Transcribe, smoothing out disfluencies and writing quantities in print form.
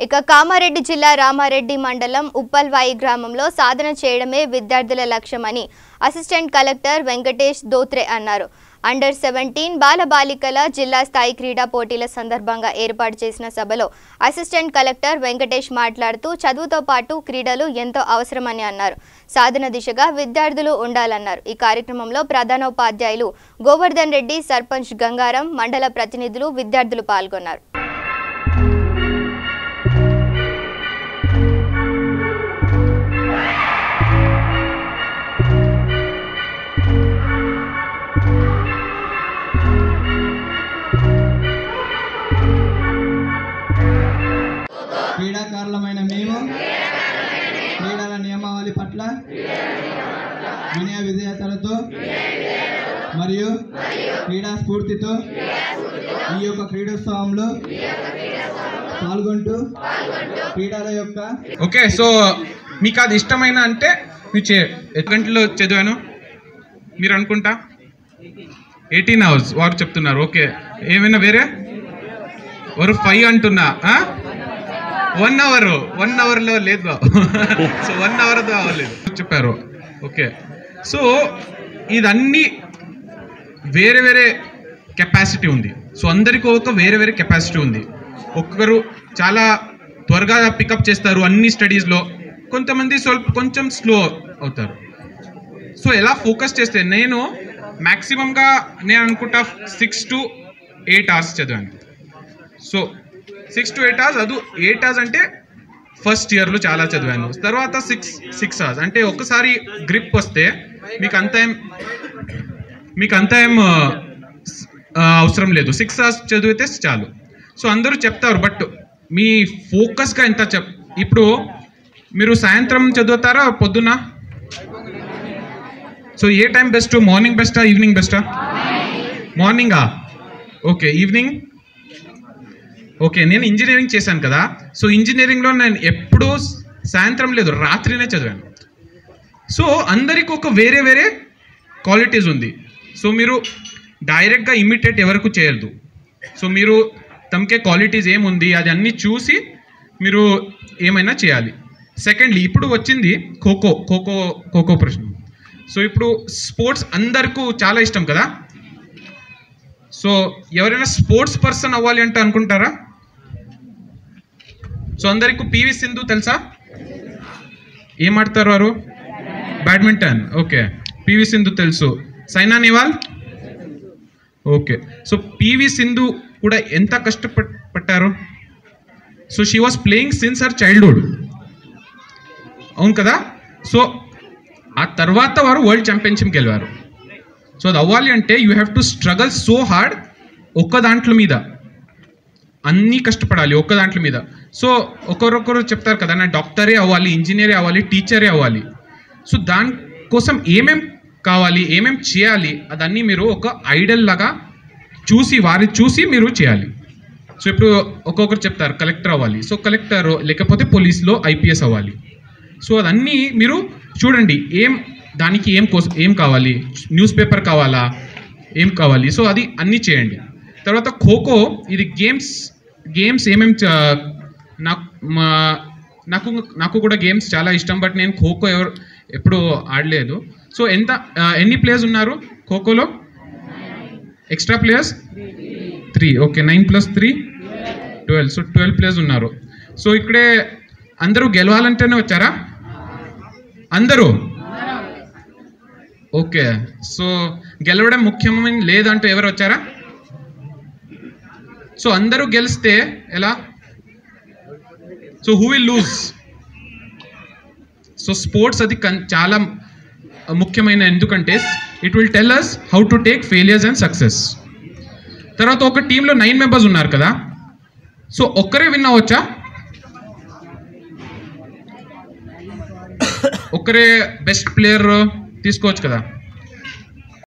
ఇక కామారెడ్డి జిల్లా రామారెడ్డి మండలం ఉప్పల్వాయి గ్రామంలో సాధన చేయడమే విద్యార్థుల లక్ష్యమని అసిస్టెంట్ కలెక్టర్ వెంకటేష్ దోత్రే అన్నారు. అండర్ 17 బాలబాలికల జిల్లా స్థాయి క్రీడా పోటీల సందర్భంగా ఏర్పాటు చేసిన సభలో అసిస్టెంట్ కలెక్టర్ వెంకటేష్ మాట్లాడుతూ చదువుతో పాటు క్రీడలు ఎంతో అవసరమని అన్నారు. సాధన దిశగా విద్యార్థులు ఉండాలన్నారు. ఈ కార్యక్రమంలో ప్రధానోపాధ్యాయులు గోవర్ధన్ రెడ్డి, సర్పంచ్ గంగారం, మండల ప్రతినిధులు, విద్యార్థులు పాల్గొన్నారు. క్రీడాకారులమైన మేము క్రీడల నియమావళి పట్ల వినయ విధేయతలతో మరియు క్రీడా స్ఫూర్తితో ఈ యొక్క క్రీడోత్సవంలో పాల్గొంటూ క్రీడల యొక్క ఓకే. సో మీకు అది ఇష్టమైన అంటే మీరు ఎన్ని గంటలు చదివాను మీరు అనుకుంటా 18 hours వారు చెప్తున్నారు. ఓకే, ఏమైనా వేరే వారు 5 అంటున్నా 1 అవర్లో లేదు బాబు. సో 1 అవర్తో అవ్వలేదు చెప్పారు. ఓకే, సో ఇదన్నీ వేరే వేరే కెపాసిటీ ఉంది. సో అందరికీ ఒక వేరే వేరే కెపాసిటీ ఉంది. ఒక్కొక్కరు చాలా త్వరగా పికప్ చేస్తారు అన్ని స్టడీస్లో, కొంతమంది కొంచెం స్లో అవుతారు. సో ఎలా ఫోకస్ చేస్తే నేను మ్యాక్సిమంగా నేను అనుకుంటా 6 to 8 hours చదివాను. సో 6 to 8 hours, అది 8 hours అంటే ఫస్ట్ ఇయర్లో చాలా చదివాను. తర్వాత 6 hours అంటే ఒకసారి గ్రిప్ వస్తే మీకు అంత ఏం అవసరం లేదు. 6 hours చదివితే చాలు. సో అందరూ చెప్తారు, బట్ మీ ఫోకస్గా ఎంత ఇప్పుడు మీరు సాయంత్రం చదువుతారా పొద్దున్న? సో ఏ టైం బెస్ట్? మార్నింగ్ బెస్టా, ఈవినింగ్ బెస్టా? మార్నింగా? ఓకే. ఈవినింగ్? ఓకే. నేను ఇంజనీరింగ్ చేశాను కదా, సో ఇంజనీరింగ్లో నేను ఎప్పుడూ సాయంత్రం లేదు, రాత్రినే చదివాను. సో అందరికీ ఒక వేరే వేరే క్వాలిటీస్ ఉంది. సో మీరు డైరెక్ట్గా ఇమిటేట్ ఎవరికి చేయొద్దు. సో మీరు తమకే క్వాలిటీస్ ఏముంది అది అన్నీ చూసి మీరు ఏమైనా చేయాలి. సెకండ్లీ, ఇప్పుడు వచ్చింది ఖోఖో ప్రశ్న. సో ఇప్పుడు స్పోర్ట్స్ అందరికీ చాలా ఇష్టం కదా. సో ఎవరైనా స్పోర్ట్స్ పర్సన్ అవ్వాలి అంటే అనుకుంటారా? సో అందరికీ పివి సింధు తెలుసా? ఏం ఆడతారు వారు? బ్యాడ్మింటన్. ఓకే, పివి సింధు తెలుసు. సైనా నెహ్వాల్? ఓకే. సో పివి సింధు కూడా ఎంత కష్టపడ్డారు. So she was playing since her childhood, అవును కదా. సో ఆ తర్వాత వారు వరల్డ్ ఛాంపియన్షిప్ గెలివారు. సో అది అవ్వాలి అంటే you have to struggle so hard. ఒక్క దాంట్లో మీద అన్నీ కష్టపడాలి, ఒక్క దాంట్లో మీద. సో ఒకరొకరు చెప్తారు కదా, నా డాక్టరే అవ్వాలి, ఇంజనీరే అవ్వాలి, టీచరే అవ్వాలి. సో దానికోసం ఏమేం కావాలి, ఏమేం చేయాలి, అదన్నీ మీరు ఒక ఐడల్ లాగా చూసి మీరు చేయాలి. సో ఇప్పుడు ఒక్కొక్కరు చెప్తారు కలెక్టర్ అవ్వాలి. సో కలెక్టర్, లేకపోతే పోలీస్లో IPS అవ్వాలి. సో అదన్నీ మీరు చూడండి, దానికి ఏం కావాలి, న్యూస్ పేపర్ కావాలా, ఏం కావాలి. సో అది అన్నీ చేయండి. తర్వాత ఖోఖో, ఇది గేమ్స్ ఏమేమి నాకు కూడా గేమ్స్ చాలా ఇష్టం, బట్ నేను ఖోఖో ఎప్పుడు ఆడలేదు. సో ఎన్ని ప్లేయర్స్ ఉన్నారు ఖోఖోలో? Extra players 3. Okay, 9 + 3 12. So 12 players ఉన్నారు. సో ఇక్కడే అందరూ గెలవాలంటేనే వచ్చారా అందరూ? ఓకే. సో గెలవడం ముఖ్యమైన లేదంటూ ఎవరు వచ్చారా? సో అందరూ గెలిస్తే ఎలా? So who will lose? So sports అది చాలా ముఖ్యమైన, ఎందుకంటే it will tell us how to take failures and success. తర్వాత ఒక టీంలో 9 members ఉన్నారు కదా, సో ఒక్కరే విన్ అవ్వచ్చా? ఒక్కరే బెస్ట్ ప్లేయర్ తీసుకోవచ్చు కదా.